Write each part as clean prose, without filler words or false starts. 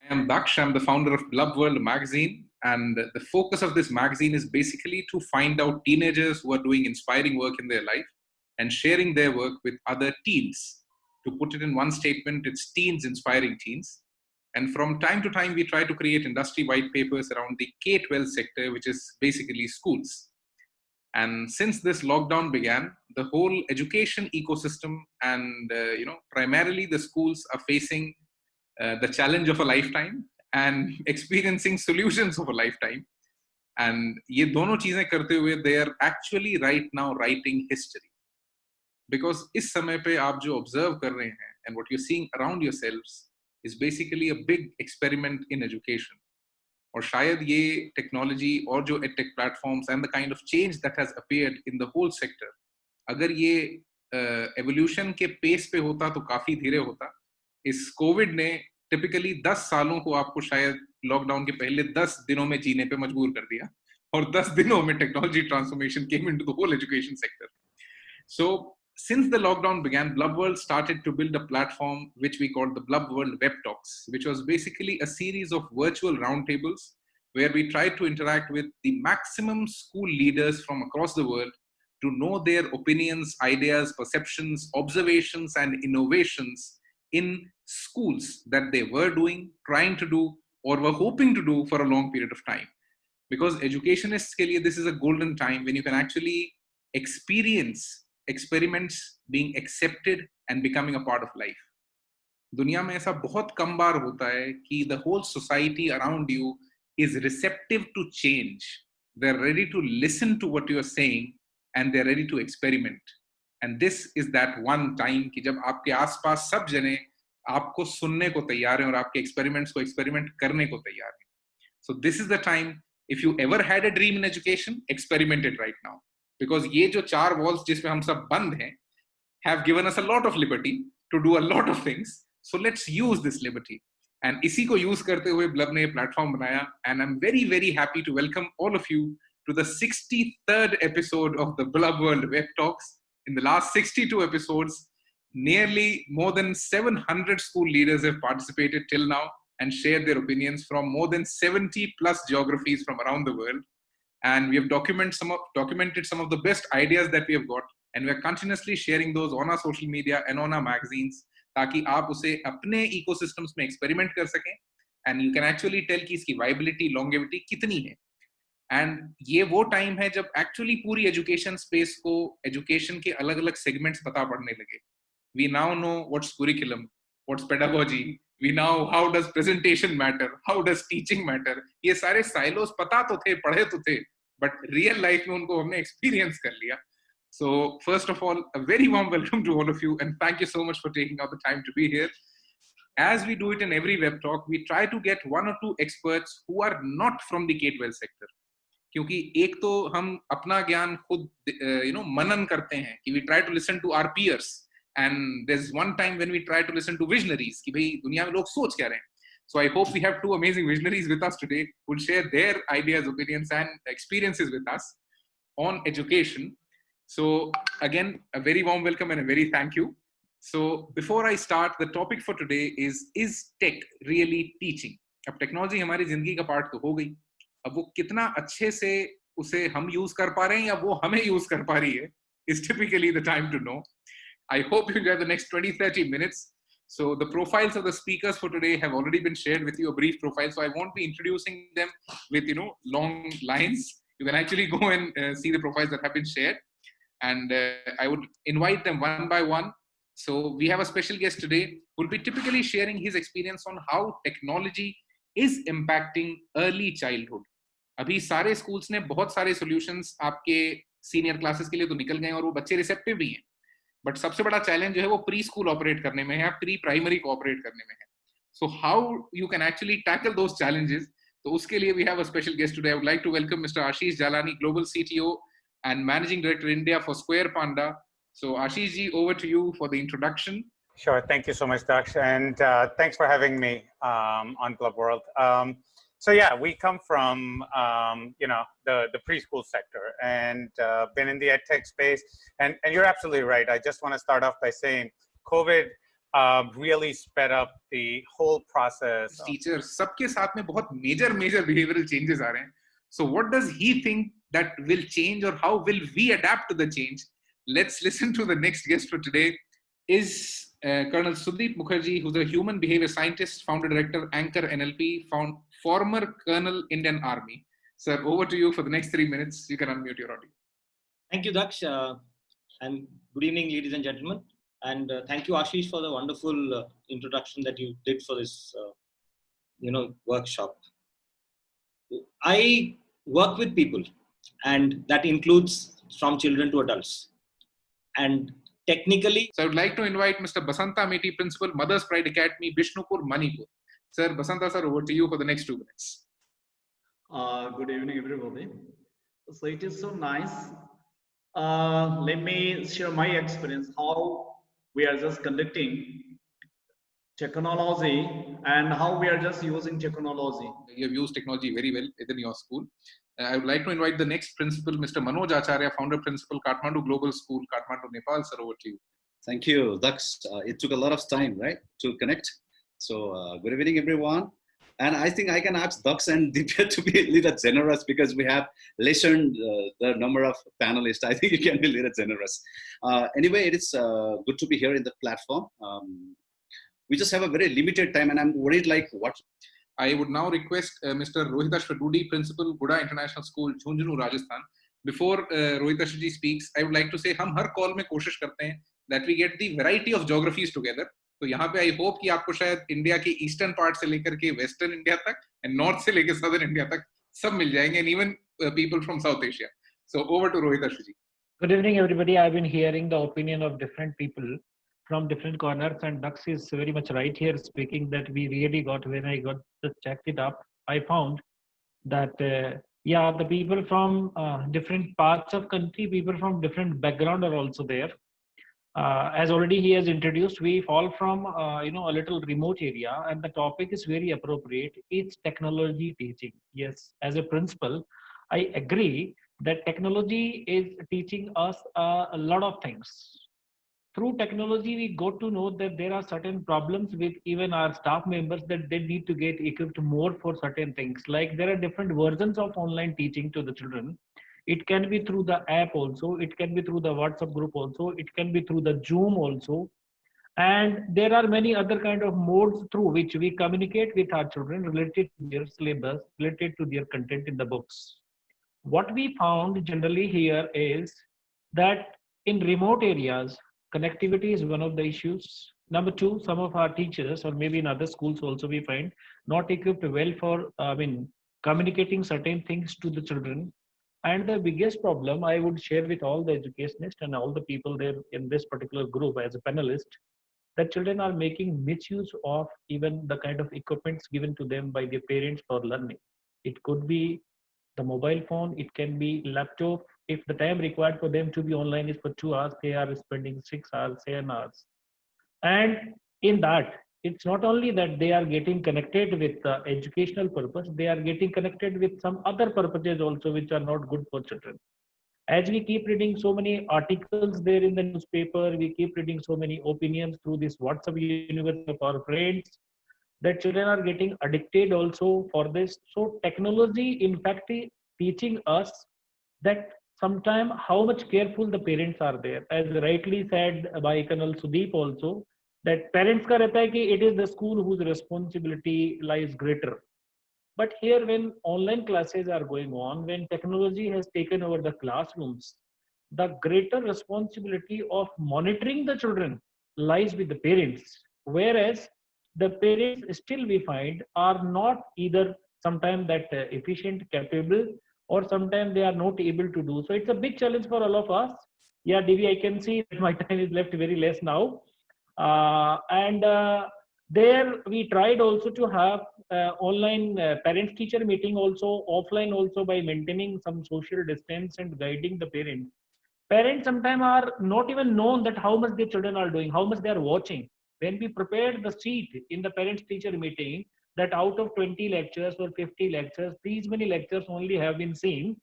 I am Daksh. I'm the founder of Blubworld magazine. And the focus of this magazine is basically to find out teenagers who are doing inspiring work in their life and sharing their work with other teens. To put it in one statement, it's teens inspiring teens. And from time to time, we try to create industry white papers around the K-12 sector, which is basically schools. And since this lockdown began, the whole education ecosystem and primarily the schools are facing the challenge of a lifetime and experiencing solutions of a lifetime. And ये दोनों चीजें करते हुए they are actually right now writing history. Because इस समय पे आप जो observe कर रहे हैं and what you're seeing around yourselves is basically a big experiment in education. और शायद ये टेक्नोलॉजी और जो EdTech platforms and the kind of change that has appeared in the whole sector, अगर ये evolution के pace पे होता तो काफी धीरे होता. इस कोविड ने टिपिकली 10 सालों को आपको शायद लॉकडाउन के पहले 10 दिनों में जीने पे मजबूर कर दिया और 10 दिनों में technology transformation came into the whole education sector. So since the lockdown began, Blubworld started to build a platform which we called the Blubworld Webtalks, which was basically a series of virtual roundtables where we tried to interact with the maximum school leaders from across the world to know their opinions, ideas, perceptions, observations, and innovations in schools that they were doing, trying to do, or were hoping to do for a long period of time. Because educationists, this is a golden time when you can actually experience experiments being accepted and becoming a part of life. दुनिया में ऐसा बहुत कम बार होता है कि the whole society around you is receptive to change. They're ready to listen to what you're saying and they're ready to experiment. And this is that one time कि जब आपके आसपास सब जने आपको सुनने को तैयार हैं और आपके experiments को experiment करने को तैयार हैं. So this is the time, if you ever had a dream in education, experiment it right now. Because ये जो 4 walls जिसमें हम सब बंद हैं have given us a lot of liberty to do a lot of things. So let's use this liberty. And इसी को use करते हुए Blub ने ये platform बनाया. And I'm very, very happy to welcome all of you to the 63rd episode of the Blubworld Web Talks. In the last 62 episodes, nearly more than 700 school leaders have participated till now and shared their opinions from more than 70 plus geographies from around the world. And we have documented some of the best ideas that we have got, and we are continuously sharing those on our social media and on our magazines, ताकि आप उसे अपने ecosystems में experiment कर सकें, and you can actually tell कि इसकी viability, longevity कितनी है. And ये वो time है जब actually पूरी education space को education के अलग-अलग segments पता पड़ने लगे. We now know what's curriculum, what's pedagogy. We know how does presentation matter, how does teaching matter. ये सारे silos पता तो थे, पढ़े तो थे, but real life में उनको हमने experience कर लिया. So first of all, a very warm welcome to all of you, and thank you so much for taking out the time to be here. As we do it in every web talk, we try to get 1 or 2 experts who are not from the K-12 sector. क्योंकि एक तो हम अपना ज्ञान खुद मनन करते हैं कि we try to listen to our peers. And there's one time when we try to listen to visionaries कि भाई दुनिया में लोग सोच क्या रहे हैं. So I hope we have 2 amazing visionaries with us today who will share their ideas, opinions, and experiences with us on education. So again, a very warm welcome and a very thank you. So before I start, the topic for today is tech really teaching? अब technology हमारी जिंदगी का part तो हो गई. अब वो कितना अच्छे से उसे हम use कर पा रहे हैं या वो हमें use कर पा रही है is typically the time to know. I hope you enjoy the next 20-30 minutes. So the profiles of the speakers for today have already been shared with you, a brief profile. So I won't be introducing them with, long lines. You can actually go and see the profiles that have been shared. And I would invite them one by one. So we have a special guest today who will be typically sharing his experience on how technology is impacting early childhood. अभी सारे schools ने बहुत सारे solutions आपके senior classes के लिए तो निकल गए हैं और वो बच्चे receptive भी हैं. बट सबसे बड़ा चैलेंज जो है वो प्री स्कूल ऑपरेट करने में है, प्री प्राइमरी को ऑपरेट करने में है. So how you can actually tackle those challenges, तो उसके लिए we have a special guest today. I would like to welcome mister Ashish Jalani, global CTO and managing director India for Square Panda. So Ashish ji, over to you for the introduction. Sure, thank you so much, Daksh, and thanks for having me on Blubworld. So yeah, we come from the preschool sector and been in the EdTech space, and you're absolutely right. I just want to start off by saying COVID really sped up the whole process. Teachers, सबके साथ में बहुत major behavioral changes आ रहे हैं. So what does he think that will change, or how will we adapt to the change? Let's listen to the next guest for today. Is Colonel Sudeep Mukherjee, who's a human behavior scientist, founder director, anchor NLP, former Colonel Indian Army. Sir, over to you for the next 3 minutes. You can unmute your audio. Thank you, Daksh, and good evening, ladies and gentlemen. And thank you, Ashish, for the wonderful introduction that you did for this, workshop. I work with people, and that includes from children to adults. And technically, so I would like to invite Mr. Basanta Meti, Principal, Mother's Pride Academy, Bishnupur, Manipur. Sir, Basanta sir, over to you for the next 2 minutes. Good evening, everybody. So it is so nice. Let me share my experience how we are just conducting technology and how we are just using technology. You have used technology very well within your school. I would like to invite the next principal, Mr. Manoj Acharya, founder principal, Kathmandu Global School, Kathmandu, Nepal. Sir, over to you. Thank you, Daksh. It took a lot of time, right, to connect. So good evening, everyone. And I think I can ask Daksh and Divya to be a little generous because we have lessened the number of panelists. I think you can be a little generous. Anyway, it is good to be here in the platform. We just have a very limited time, and I'm worried like what. I would now request Mr. Rohitashva Dudi, Principal, Buda International School, Jhunjhunu, Rajasthan. Before Rohitashva ji speaks, I would like to say, हम हर call में कोशिश करते हैं that we get the variety of geographies together. तो यहाँ पे I hope कि आपको शायद इंडिया के ईस्टर्न पार्ट से लेकर के वेस्टर्न इंडिया तक and नॉर्थ से लेकर सदर्न इंडिया तक सब मिल जाएंगे, and even people from South Asia. So over to Rohitashva ji. Good evening, everybody. I've been hearing the opinion of different people from different corners, and Daksh is very much right here speaking that we really got, when I got just checked it up, I found that the people from different parts of country, people from different background are also there. As already he has introduced, we fall from a little remote area, and the topic is very appropriate. It's technology teaching. Yes, as a principal, I agree that technology is teaching us a lot of things. Through technology, we got to know that there are certain problems with even our staff members, that they need to get equipped more for certain things. Like there are different versions of online teaching to the children. It can be through the app also, it can be through the WhatsApp group also, it can be through the Zoom also. And there are many other kind of modes through which we communicate with our children related to their syllabus, related to their content in the books. What we found generally here is that in remote areas, connectivity is one of the issues. Number two, some of our teachers, or maybe in other schools also, we find not equipped well for communicating certain things to the children. And the biggest problem I would share with all the educationists and all the people there in this particular group as a panelist, that children are making misuse of even the kind of equipments given to them by their parents for learning. It could be the mobile phone, it can be laptop. If the time required for them to be online is for 2 hours, they are spending 6 hours, 7 hours. And in that, it's not only that they are getting connected with the educational purpose, they are getting connected with some other purposes also which are not good for children. As we keep reading so many articles there in the newspaper, we keep reading so many opinions through this WhatsApp universe of our friends, that children are getting addicted also for this. So technology, in fact, is teaching us that sometimes how much careful the parents are there. As rightly said by Colonel Sudeep also, that parents ka rehta hai ki it is the school whose responsibility lies greater. But here when online classes are going on, when technology has taken over the classrooms, the greater responsibility of monitoring the children lies with the parents. Whereas the parents still we find are not either sometimes that efficient, capable, or sometimes they are not able to do. So it's a big challenge for all of us. Yeah, Divi, I can see that my time is left very less now. There we tried also to have online parents-teacher meeting also, offline also, by maintaining some social distance and guiding the parents. Parents sometimes are not even known that how much their children are doing, how much they are watching. When we prepared the sheet in the parents-teacher meeting, that out of 20 lectures or 50 lectures, these many lectures only have been seen.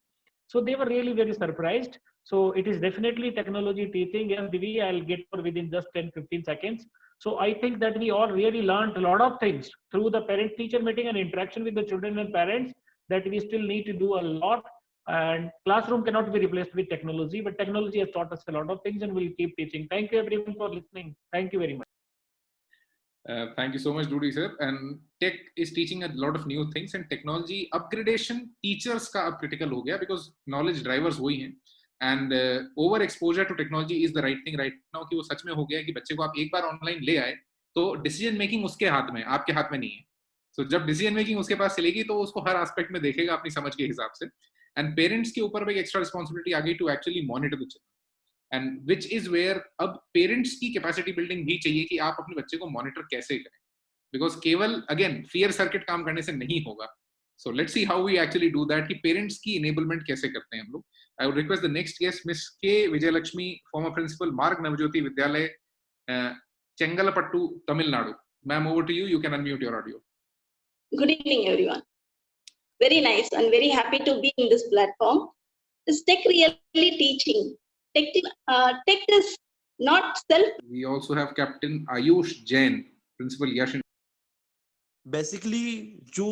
So they were really very surprised. So it is definitely technology teaching. Yes, Divi, I'll get for within just 10-15 seconds. So I think that we all really learned a lot of things through the parent-teacher meeting and interaction with the children and parents, that we still need to do a lot. And classroom cannot be replaced with technology, but technology has taught us a lot of things and will keep teaching. Thank you everyone for listening. Thank you very much. Thank you so much, Dudi sir. And tech is teaching a lot of new things, and technology upgradation teachers का अब critical हो गया, because knowledge drivers वही हैं. And over exposure to technology is the right thing right now, कि वो सच में हो गया कि बच्चे को आप एक बार ऑनलाइन ले आए तो डिसीजन मेकिंग उसके हाथ में, आपके हाथ में नहीं है. So जब डिसीजन मेकिंग उसके पास चलेगी तो उसको हर एस्पेक्ट में देखेगा अपनी समझ के हिसाब से. एंड पेरेंट्स के ऊपर भी एक्स्ट्रा रिस्पॉन्सिबिलिटी आ गई to actually monitor the children, and which is where अब पेरेंट्स की कैपेसिटी बिल्डिंग भी चाहिए कि आप अपने बच्चे को मॉनिटर कैसे करें, बिकॉज केवल अगेन फियर सर्किट काम करने से नहीं होगा. So let's see how we actually do that, कि पेरेंट्स की इनेबलमेंट कैसे करते हैं हम लोग. I would request the next guest miss K Vijayalakshmi, former principal Marg Navjyoti Vidyalaya, Chengalpattu, Tamil Nadu. Ma'am, over to you. You can unmute your audio. Good evening, everyone. Very nice and very happy to be in this platform. Is tech really teaching? Tech is not self. We also have Captain Ayush Jain, Principal Yash. Basically जो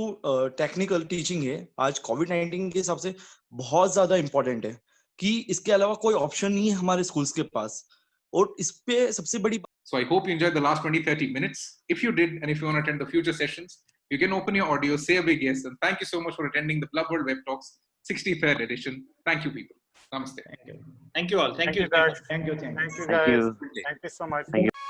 technical teaching है आज कोविड-19 के हिसाब से बहुत ज्यादा important है, कि इसके अलावा कोई ऑप्शन नहीं है हमारे स्कूल्स के पास. और इस पे सबसे बड़ी. So I hope you enjoyed the last 20-30 minutes. If you did, and if you want to attend the future sessions, you can open your audio, say a big yes, and thank you so much for attending the Blubworld Web Talks 63rd edition. Thank you, people. Namaste. Thank you. Thank you all. Thank you. Thank you, guys. Thank you so much. Thank you so much.